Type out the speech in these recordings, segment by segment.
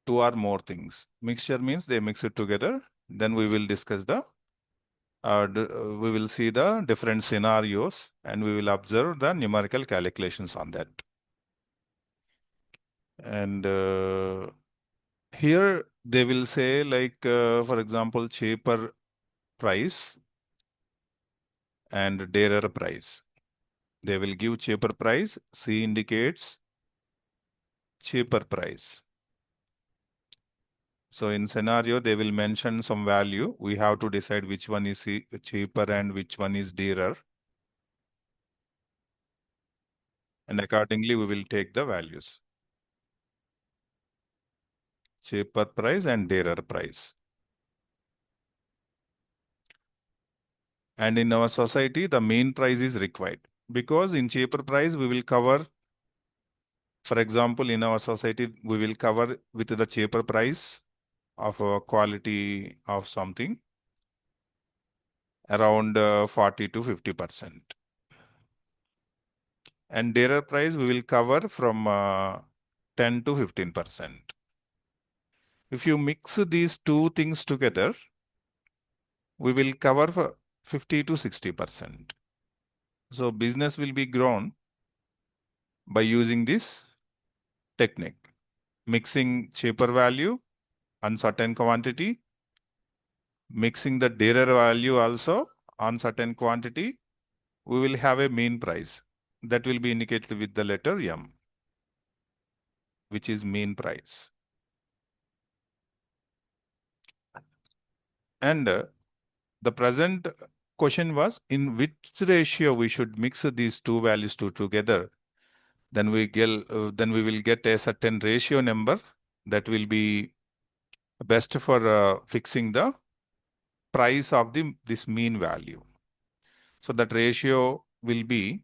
two or more things. Mixture means they mix it together. Then we will discuss we will see the different scenarios and we will observe the numerical calculations on that. And here they will say like, for example, cheaper price and dearer price. They will give cheaper price. C indicates cheaper price. So in scenario, they will mention some value. We have to decide which one is cheaper and which one is dearer. And accordingly, we will take the values. Cheaper price and dearer price. And in our society, the mean price is required because in cheaper price, we will cover, for example, in our society, we will cover with the cheaper price of a quality of something around 40 to 50%. And dearer price, we will cover from 10 to 15%. If you mix these two things together, we will cover for 50 to 60%. So business will be grown by using this technique. Mixing cheaper value, uncertain quantity, mixing the dearer value also on certain quantity, we will have a mean price that will be indicated with the letter M, which is mean price. And the present question was in which ratio we should mix these two values together. Then we will get a certain ratio number that will be best for fixing the price of this mean value. So that ratio will be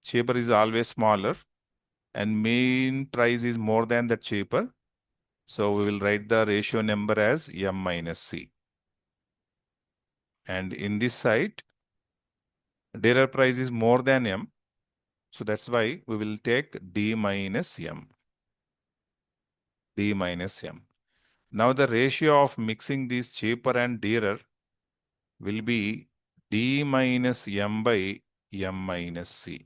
cheaper is always smaller and mean price is more than that cheaper. So we will write the ratio number as M minus C. And in this side, dearer price is more than M. So that's why we will take D minus M. D minus M. Now the ratio of mixing these cheaper and dearer will be D minus M by M minus C.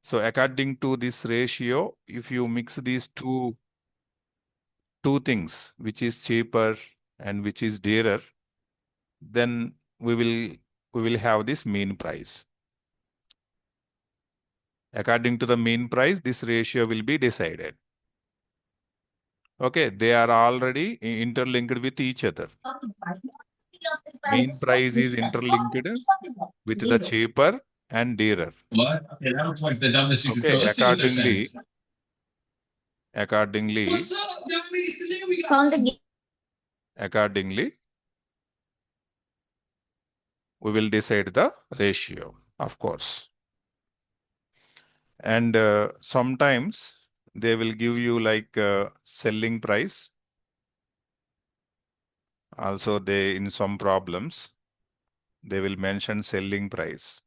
So according to this ratio, if you mix these two things, which is cheaper and which is dearer, then we will have this mean price. According to the mean price, this ratio will be decided. Okay, they are already interlinked with each other. Mean price is interlinked with the cheaper and dearer. What? Okay, that looks like the dumbest you could Okay, say. Let's see what they're saying. Accordingly, What's up, dummies? Today we got accordingly, we will decide the ratio, of course. And sometimes they will give you like selling price. Also, in some problems, they will mention selling price.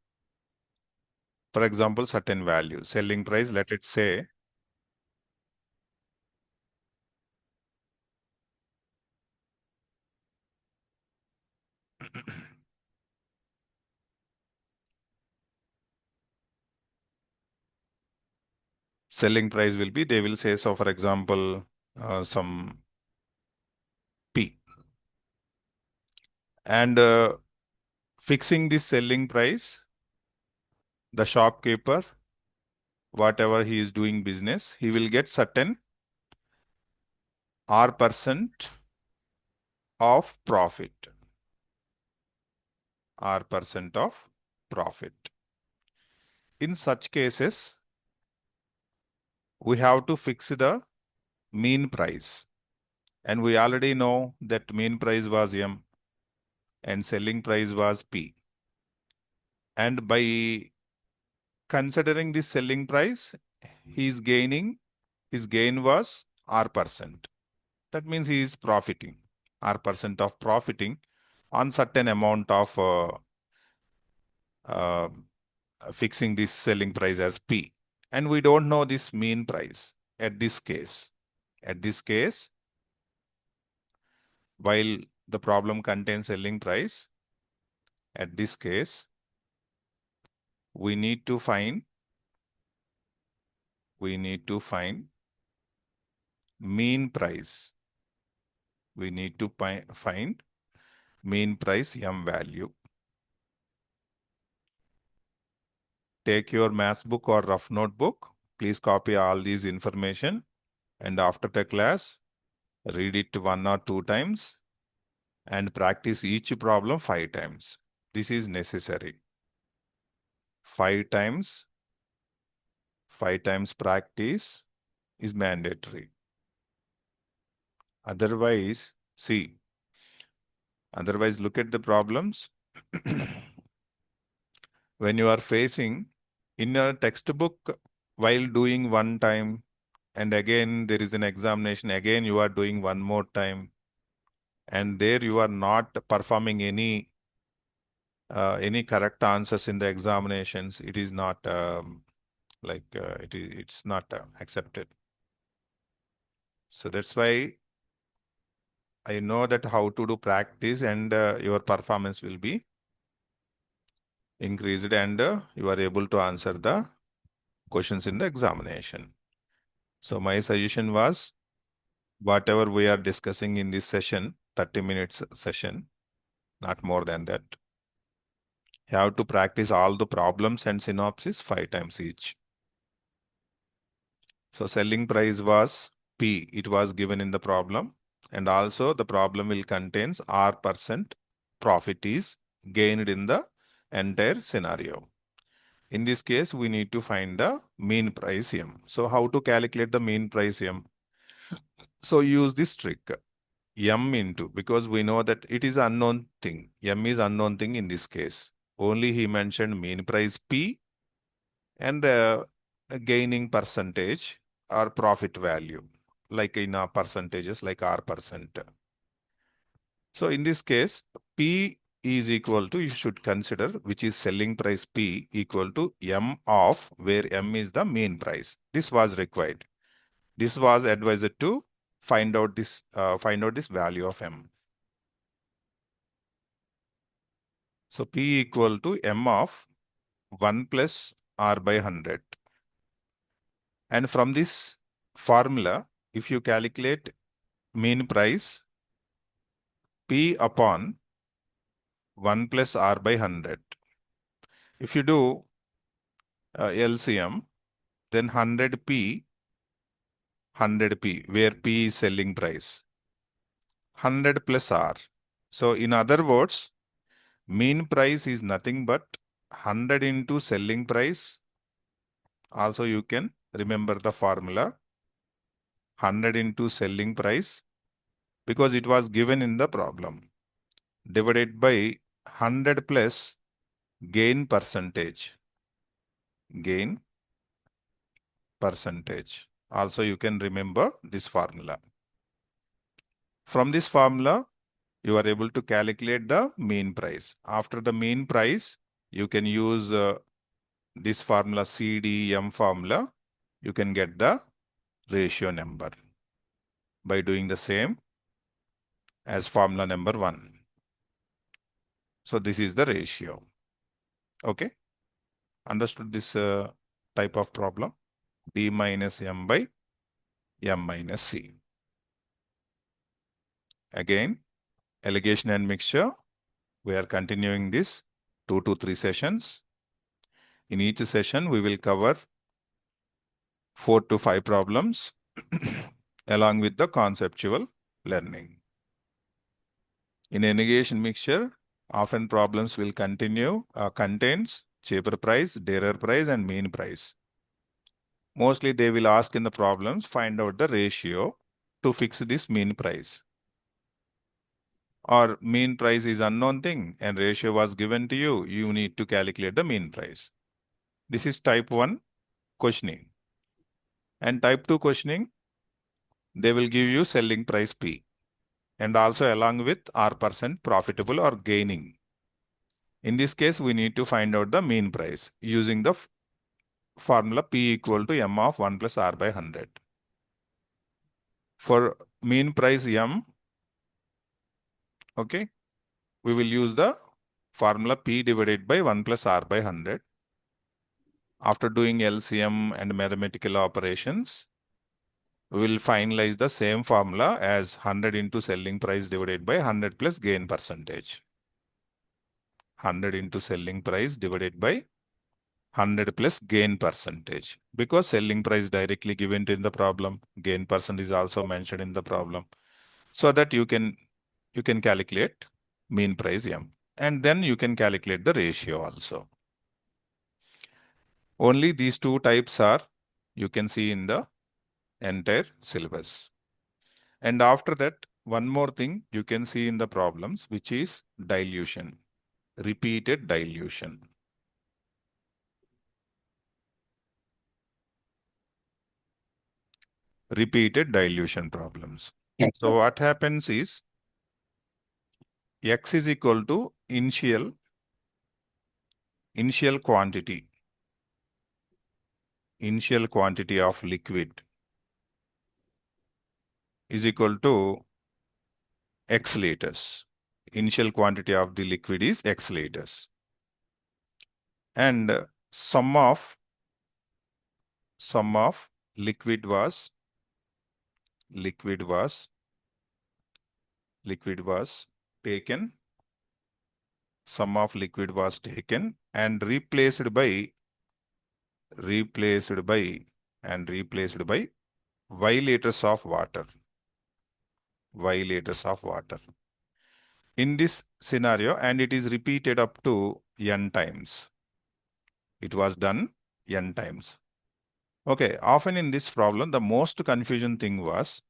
For example, certain value, selling price, let it say selling price will be, they will say, so for example, some P. And fixing this selling price, the shopkeeper, whatever he is doing business, he will get certain R% of profit. R% of profit. In such cases, we have to fix the mean price. And we already know that mean price was M and selling price was P. And by considering this selling price, his gain was R%. That means he is profiting, R% of profiting on certain amount of fixing this selling price as P. And we don't know this mean price at this case. At this case, while the problem contains selling price, at this case, we need to find mean price. We need to find mean price M value. Take your maths book or rough notebook. Please copy all these information, and after the class, read it 1 or 2 times and practice each problem 5 times. This is necessary. 5 times practice is mandatory. Otherwise, look at the problems. When you are facing in a textbook, while doing 1 time, and again there is an examination, again you are doing 1 more time, and there you are not performing any correct answers in the examinations. It is not it's not accepted. So that's why I know that how to do practice, and your performance will be increased, and you are able to answer the questions in the examination. So my suggestion was, whatever we are discussing in this session, 30 minutes session, not more than that, you have to practice all the problems and synopsis 5 times each. So selling price was P, it was given in the problem, and also the problem will contains R% profit is gained in the entire scenario. In this case, we need to find the mean price M. So how to calculate the mean price M? So use this trick, M into, because we know that it is unknown thing. M is unknown thing in this case. Only he mentioned mean price P and gaining percentage or profit value, like in percentages, like R%. So in this case, P is equal to, you should consider, which is selling price P equal to M of, where M is the mean price. This was required. This was advised to find out this value of M. So P equal to M of 1 plus R by 100. And from this formula, if you calculate mean price, P upon 1 plus R by 100. If you do LCM, then 100P, where P is selling price, 100 plus R. So in other words, mean price is nothing but 100 into selling price. Also you can remember the formula, 100 into selling price, because it was given in the problem, divided by 100 plus gain percentage. Also you can remember this formula. From this formula, you are able to calculate the mean price. After the mean price, you can use this formula, CDM formula. You can get the ratio number by doing the same as formula number 1. So this is the ratio. Okay. Understood this type of problem? D minus M by M minus C. Again, alligation and mixture. We are continuing this 2 to 3 sessions. In each session, we will cover 4 to 5 problems along with the conceptual learning. In alligation mixture, often problems will contains cheaper price, dearer price, and mean price. Mostly they will ask in the problems, find out the ratio to fix this mean price. Or mean price is unknown thing and ratio was given to you. You need to calculate the mean price. This is type 1 questioning. And type 2 questioning, they will give you selling price P and also along with R% profitable or gaining. In this case, we need to find out the mean price using the formula P equal to M of 1 plus R by 100. For mean price M, Okay. We will use the formula P divided by 1 plus R by 100. After doing LCM and mathematical operations, we will finalize the same formula as 100 into selling price divided by 100 plus gain percentage. 100 into selling price divided by 100 plus gain percentage. Because selling price directly given in the problem, gain percent is also mentioned in the problem. So that you can calculate mean price M. And then you can calculate the ratio also. Only these two types are you can see in the entire syllabus. And after that, one more thing you can see in the problems, which is dilution, repeated dilution. Repeated dilution problems. So what happens is X is equal to initial quantity of liquid is equal to X liters. Initial quantity of the liquid is X liters. And sum of liquid was taken. Sum of liquid was taken and replaced by Y liters of water. Y liters of water. In this scenario, and it is repeated up to n times. It was done n times. Okay, often in this problem, the most confusion thing was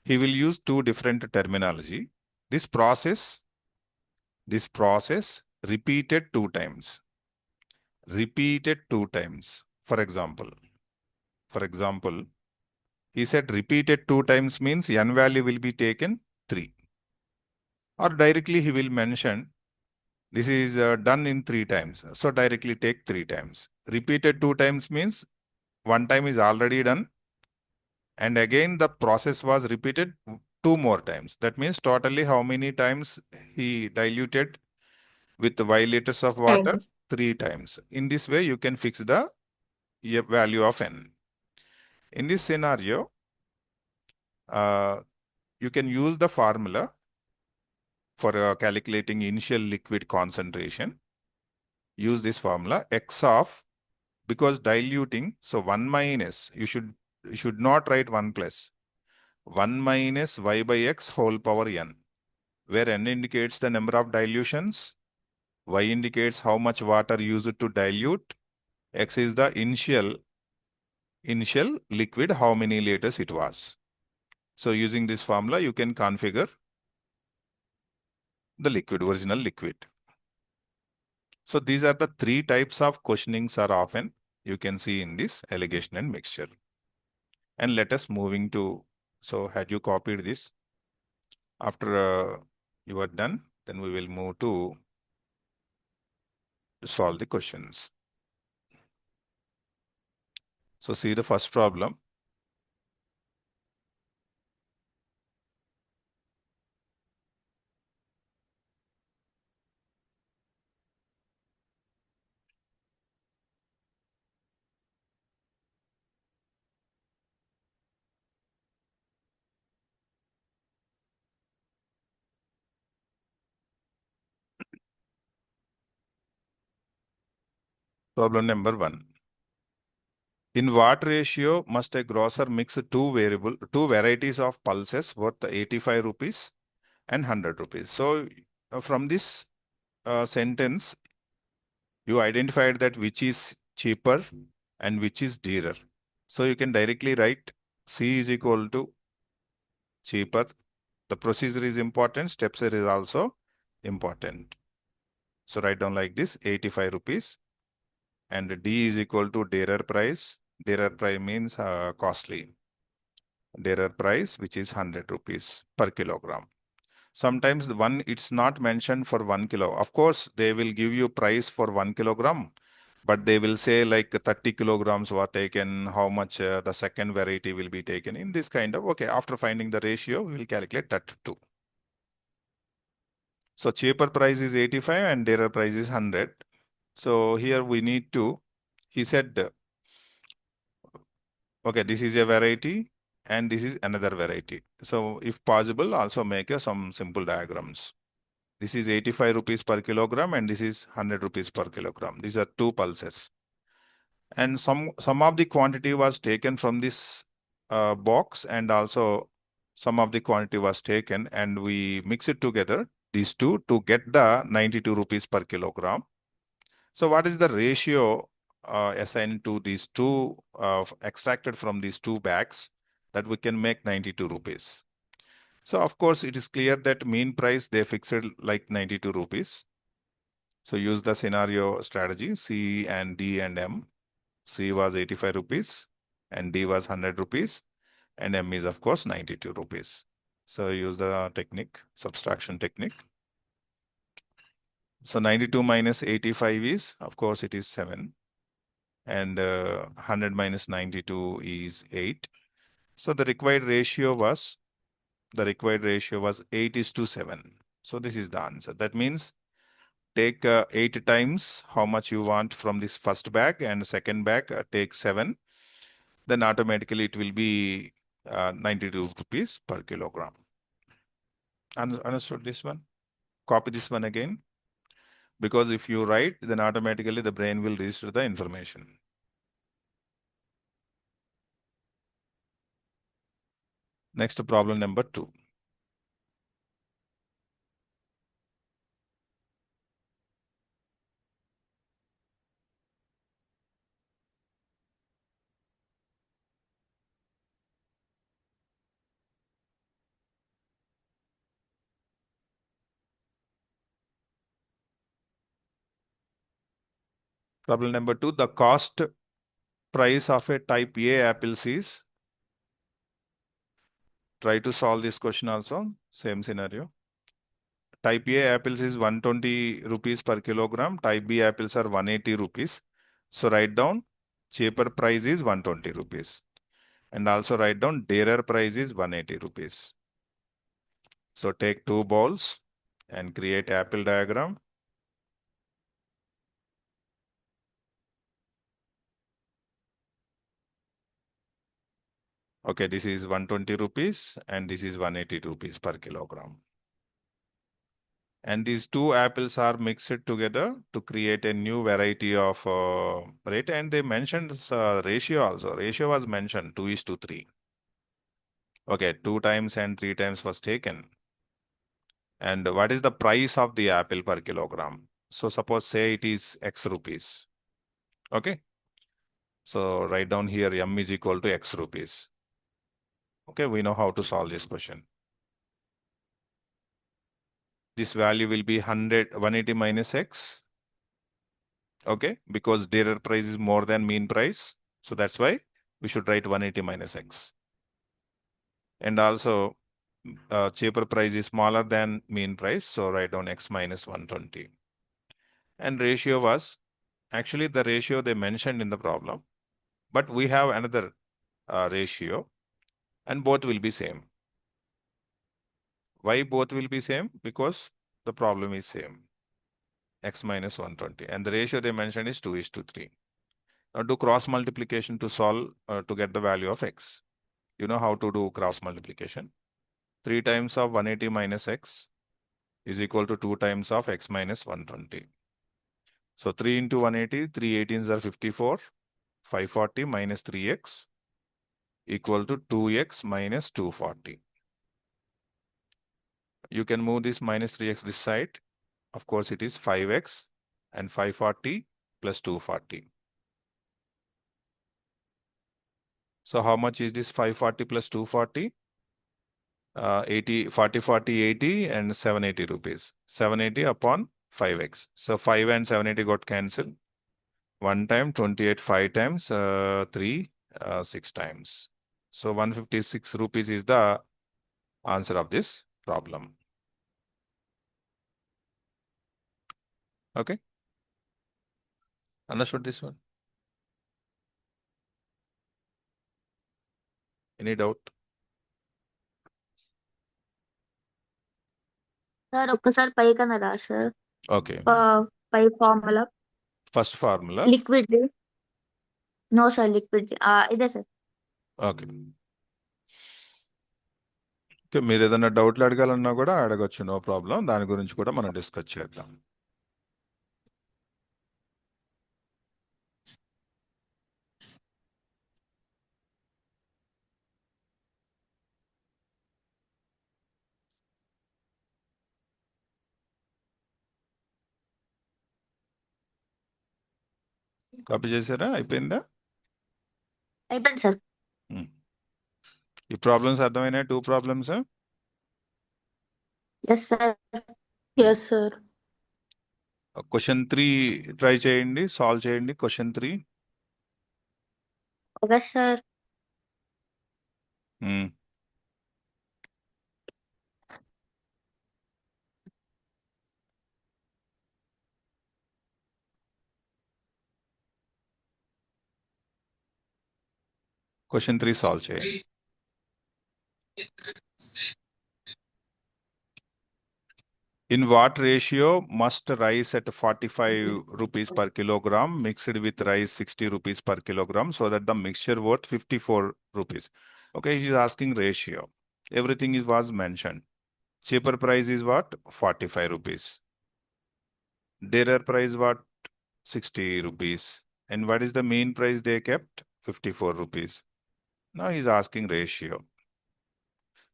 he will use two different terminology. This process repeated two times. For example, he said repeated two times means n value will be taken 3. Or directly he will mention this is done in 3 times. So directly take 3 times. Repeated 2 times means 1 time is already done. And again the process was repeated 2 more times. That means totally how many times he diluted with Y liters of water? 3 times. In this way you can fix the value of n. In this scenario, you can use the formula for calculating initial liquid concentration. Use this formula X of, because diluting, so 1 minus, you should not write 1 plus. 1 minus Y by X whole power n, where n indicates the number of dilutions, Y indicates how much water used to dilute, X is the initial liquid, how many liters it was. So using this formula, you can configure the original liquid. So these are the 3 types of questionings are often you can see in this allegation and mixture. And let us moving to, so had you copied this? After you are done, then we will move to solve the questions. So see the first problem. Problem number 1. In what ratio must a grocer mix two varieties of pulses worth 85 rupees and 100 rupees? So from this sentence, you identified that which is cheaper and which is dearer. So you can directly write C is equal to cheaper. The procedure is important. Steps is also important. So write down like this, 85 rupees. And D is equal to dearer price. Dearer price means costly. Dearer price, which is 100 rupees per kilogram. Sometimes it's not mentioned for 1 kilo. Of course, they will give you price for 1 kilogram, but they will say like 30 kilograms were taken, how much the second variety will be taken in this kind of, okay, after finding the ratio, we will calculate that too. So cheaper price is 85 and dearer price is 100. So here we need to, he said, okay, this is a variety and this is another variety. So if possible, also make some simple diagrams. This is 85 rupees per kilogram and this is 100 rupees per kilogram. These are two pulses. And some of the quantity was taken from this box, and also some of the quantity was taken, and we mix it together, these two, to get the 92 rupees per kilogram. So what is the ratio assigned to these two extracted from these two bags that we can make 92 rupees? So of course it is clear that mean price they fixed like 92 rupees. So use the scenario strategy, C and D and M. C was 85 rupees and D was 100 rupees and M is of course 92 rupees. So use the technique, subtraction technique. So 92 minus 85 is, of course, it is 7. And 100 minus 92 is 8. So the required ratio was 8:7. So this is the answer. That means take 8 times how much you want from this first bag, and second bag take 7. Then automatically it will be 92 rupees per kilogram. Understood this one? Copy this one again. Because if you write, then automatically the brain will register the information. Next, problem number 2. Problem number 2, the cost price of a type A apples is. Try to solve this question also, same scenario. Type A apples is 120 rupees per kilogram. Type B apples are 180 rupees. So write down cheaper price is 120 rupees. And also write down dearer price is 180 rupees. So take two balls and create apple diagram. Okay, this is 120 rupees and this is 180 rupees per kilogram. And these two apples are mixed together to create a new variety of rate. And they mentioned ratio also. Ratio was mentioned 2:3. Okay, 2 times and 3 times was taken. And what is the price of the apple per kilogram? So suppose say it is X rupees. Okay. So write down here M is equal to X rupees. Okay, we know how to solve this question. This value will be 180 minus X. Okay, because dearer price is more than mean price. So that's why we should write 180 minus X. And also cheaper price is smaller than mean price. So write down X minus 120. And ratio was actually the ratio they mentioned in the problem. But we have another ratio and both will be same. Why both will be same? Because the problem is same. X minus 120. And the ratio they mentioned is 2:3. Now do cross multiplication to solve to get the value of X. You know how to do cross multiplication. 3 times of 180 minus X is equal to 2 times of X minus 120. So 3 into 180, 3 18s are 54. 540 minus 3X equal to 2X minus 240. You can move this minus 3X this side. Of course, it is 5X and 540 plus 240. So how much is this 540 plus 240? 40, 40, 80 and 780 rupees. 780 upon 5X. So 5 and 780 got cancelled. 1 time, 28, 5 times, 3, 6 times. So 156 rupees is the answer of this problem. Okay. Understood this one? Any doubt? Sir ఒక్కసారి పైకన్నా రా sir okay, పై formula first formula. Liquid. No sir liquid ఇదే sir. Okay, మీరు ఏదైనా డౌట్లు అడగాలన్నా కూడా అడగొచ్చు, నో ప్రాబ్లం. దాని గురించి కూడా మనం డిస్కస్ చేద్దాం. కాపీ చేశారా? అయిపోయిందా? అయిపోయింది సార్. ఈ ప్రాబ్లమ్స్ అర్థమైనాయి? 2 problems. Yes sir. Yes sir. Question 3 try చేయండి, సాల్వ్ చేయండి. Question 3. Okay sir. Question 3 solve చేయండి. In what ratio must rice at 45 rupees per kilogram mixed with rice 60 rupees per kilogram so that the mixture worth 54 rupees? Okay, he is asking ratio. Everything was mentioned. Cheaper price is what? 45 rupees. Dearer price what? 60 rupees. And what is the mean price they kept? 54 rupees. Now he is asking ratio.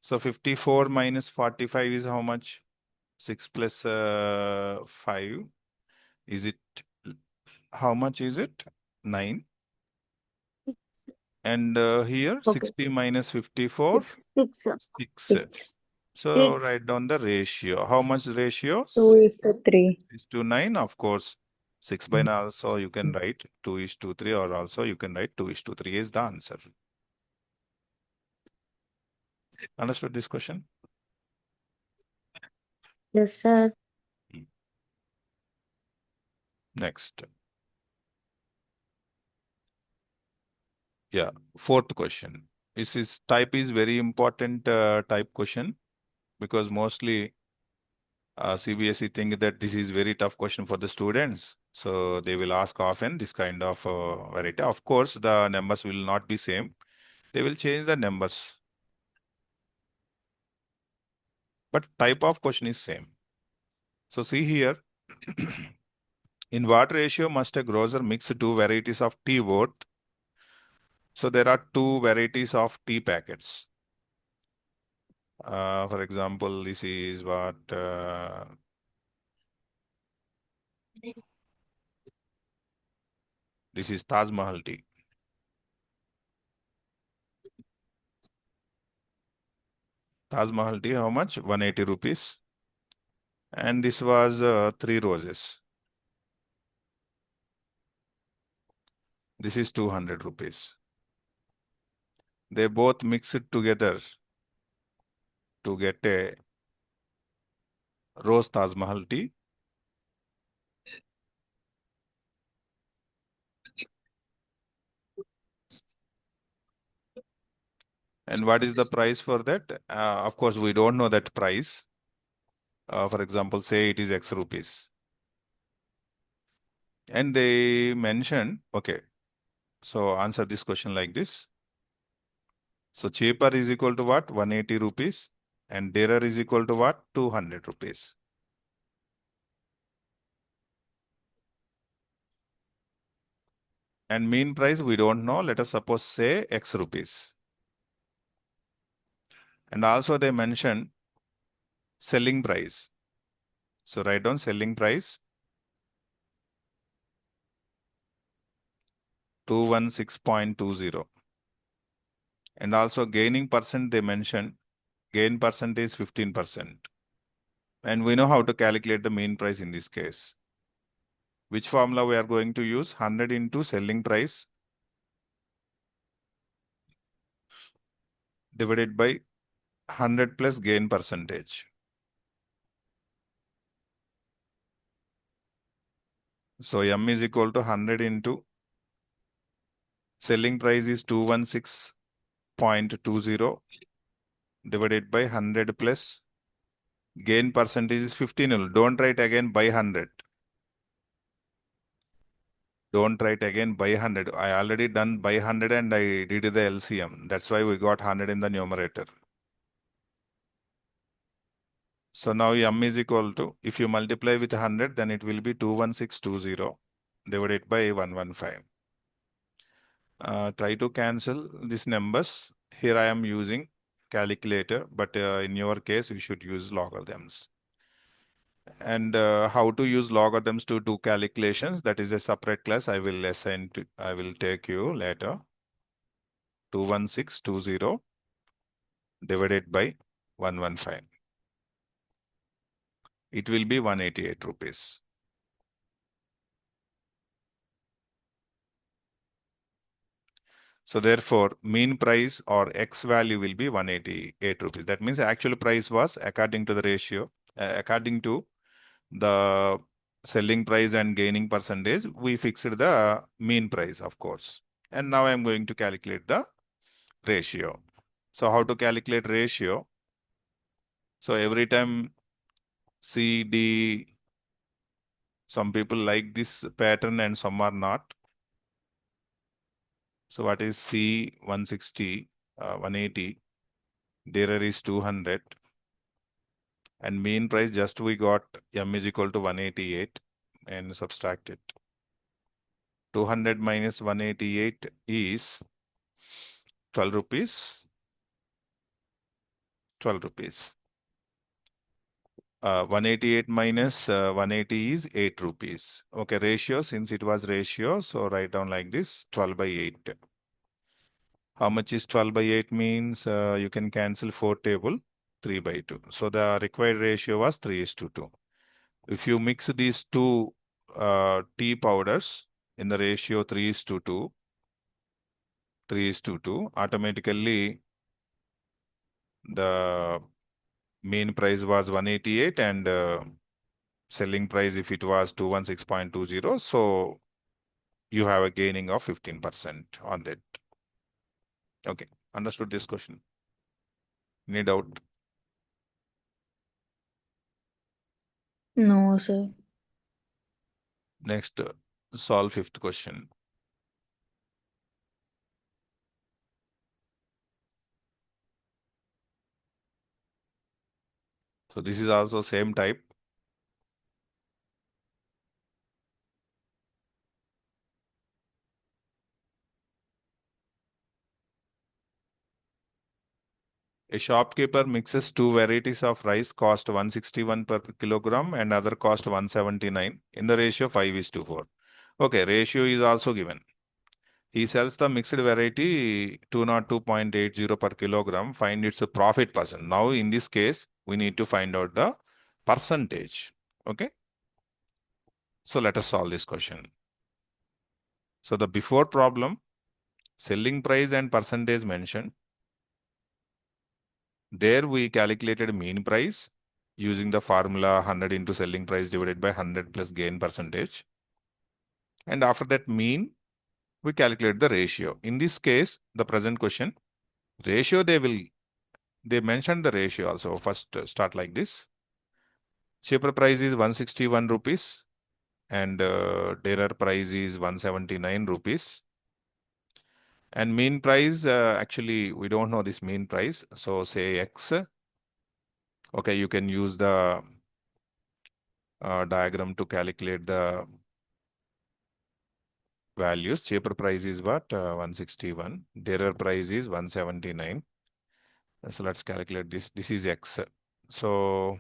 So 54 minus 45 is how much? 6 plus 5. Is it, how much is it? 9. And here Okay. 60 minus 54? 6. 6. So write down the ratio. How much ratio? 2:3. 6:9. Of course, 6 by 9 also you can write 2:3, or also you can write 2:3 is the answer. Understood this question? Yes sir. Next. Yeah, 4th question. This is type is very important type question, because mostly CBSE think that this is very tough question for the students. So they will ask often this kind of variety. Of course, the numbers will not be same. They will change the numbers. But type of question is same. So see here, in what ratio must a grocer mix 2 varieties of tea worth? So there are 2 varieties of tea packets. For example, this is what this is Taj Mahal tea. Taj Mahal tea, how much? 180 rupees. And this was 3 roses. This is 200 rupees. They both mix it together to get a rose Taj Mahal tea. And what is the price for that? Of course, we don't know that price. For example, say it is X rupees. And they mentioned, okay, so answer this question like this. So cheaper is equal to what? 180 rupees. And dearer is equal to what? 200 rupees. And mean price, we don't know. Let us suppose say X rupees. And also they mentioned selling price. So write down selling price 216.20. And also gaining percent they mentioned, gain percent is 15%. And we know how to calculate the mean price in this case. Which formula we are going to use? 100 into selling price divided by 100 plus gain percentage. So M is equal to 100 into selling price is 216.20 divided by 100 plus Gain percentage is 15 only. Don't write again by 100. Don't write again by 100. I already done by 100 and I did the LCM. That's why we got 100 in the numerator. So now M is equal to, if you multiply with 100, then it will be 21620 divided by 115. Try to cancel these numbers. Here I am using calculator, but in your case, you should use logarithms. And how to use logarithms to do calculations, that is a separate class. I will take you later. 21620 divided by 115. It will be 188 rupees. So therefore, mean price or X value will be 188 rupees. That means the actual price was according to the ratio, according to the selling price and gaining percentage, we fixed the mean price, of course. And now I'm going to calculate the ratio. So how to calculate ratio? So every time C, D, some people like this pattern and some are not. So what is C? 160, 180, DERR is 200. And mean price just we got M is equal to 188 and subtract it. 200 minus 188 is 12 rupees. 12 rupees. 188 minus 180 is 8 rupees. Okay, ratio, since it was ratio, so write down like this, 12 by 8. How much is 12 by 8 means you can cancel 4 table, 3 by 2. So the required ratio was 3:2. If you mix these two tea powders in the ratio 3:2, automatically the mean price was 188 and selling price, if it was 216.20, so you have a gaining of 15% on that. Okay, understood this question? Any doubt? No, sir. Next, solve fifth question. So this is also same type. A shopkeeper mixes two varieties of rice, cost 161 per kilogram and other cost 179 in the ratio 5:4. Okay, ratio is also given. He sells the mixed variety 202.80 per kilogram. Find its profit percent. Now in this case, we need to find out the percentage. Okay. So let us solve this question. So the before problem, selling price and percentage mentioned. There we calculated mean price using the formula 100 into selling price divided by 100 plus gain percentage. And after that mean, we calculate the ratio. In this case, the present question, ratio they mentioned the ratio also. First start like this. Cheaper price is 161 rupees and dearer price is 179 rupees. And mean price, actually, we don't know this mean price. So say X. Okay, you can use the diagram to calculate the values. Cheaper price is what? 161. Dearer price is 179. So let's calculate this. This is X. So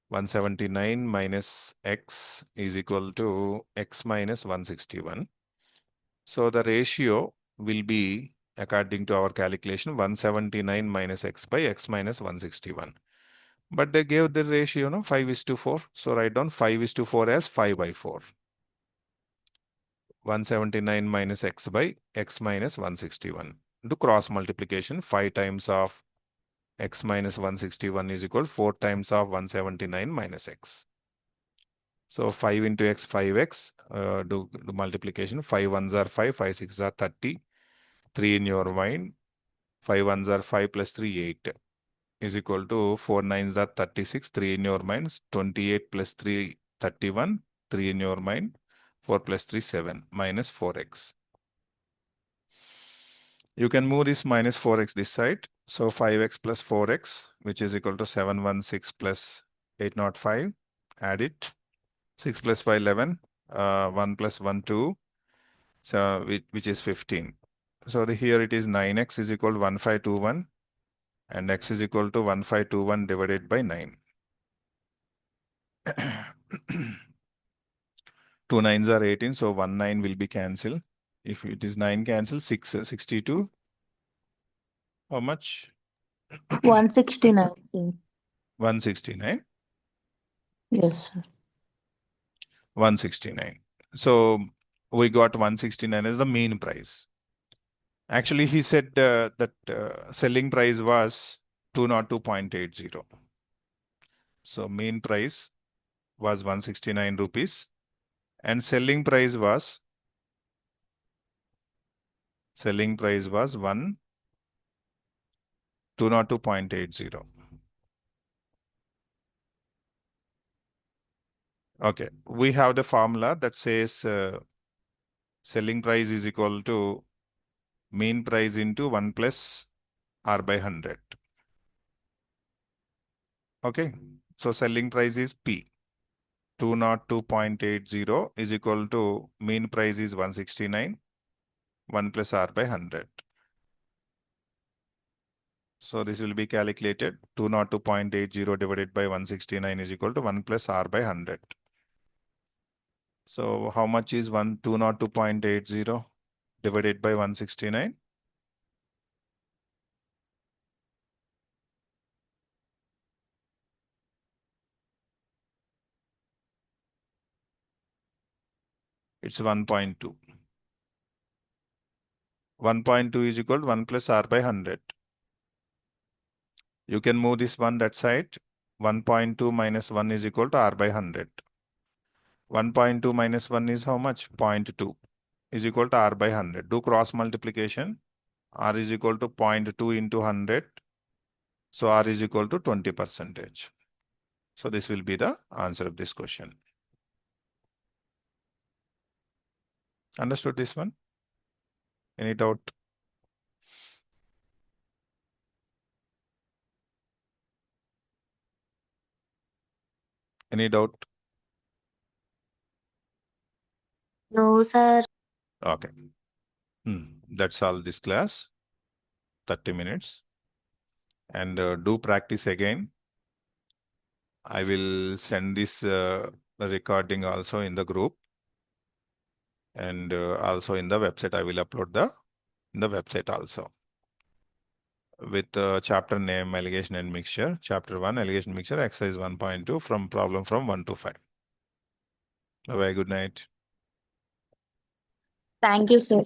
179 minus X is equal to X minus 161. So the ratio will be, according to our calculation, 179 minus X by X minus 161. But they gave the ratio, 5:4. So write down 5:4 as 5/4. 179 minus X by X minus 161. Do cross multiplication. 5 times of X minus 161 is equal to 4 times of 179 minus X. So 5 into X, 5X, do multiplication. 5 ones are 5, 5 6 are 30. 3 in your mind. 5 ones are 5 plus 3, 8. is equal to 4 9s are 36, 3 in your mind, 28 plus 3, 31, 3 in your mind, 4 plus 3, 7, minus 4x. You can move this minus 4x this side. So 5x plus 4x, which is equal to 716 plus 805. Add it. 6 plus 5, 11. 1 plus 1, 2. So which is 15. So here it is 9x is equal to 1521. And x is equal to 1521 divided by 9. 2 9s are 18, so 1 9 will be cancelled. If it is 9 cancel, 62. How much? 169, sir. 169. Yes, sir. 169. So we got 169 as the mean price. Actually, he said that selling price was 202.80. So mean price was 169 rupees and selling price was 202.80. Okay, we have the formula that says selling price is equal to mean price into 1 plus R by 100. Okay, so selling price is P. 202.80 is equal to mean price is 169, 1 plus R by 100. So this will be calculated. 202.80 divided by 169 is equal to 1 plus R by 100. So how much is 202.80 divided by 169? It's 1.2. 1.2 is equal to 1 plus R by 100. You can move this one that side. 1.2 minus 1 is equal to R by 100. 1.2 minus 1 is how much? 0.2 is equal to R by 100. Do cross multiplication. R is equal to 0.2 into 100. So R is equal to 20%. So this will be the answer of this question. Understood this one? Any doubt? Any doubt? No, sir. Okay. That's all this class. 30 minutes. And do practice again. I will send this recording also in the group. And also in the website, I will upload in the website also. With chapter name, allegation and mixture. Chapter 1, allegation mixture, exercise 1.2 from problem from 1 to 5. Bye-bye, good night. Thank you, sir.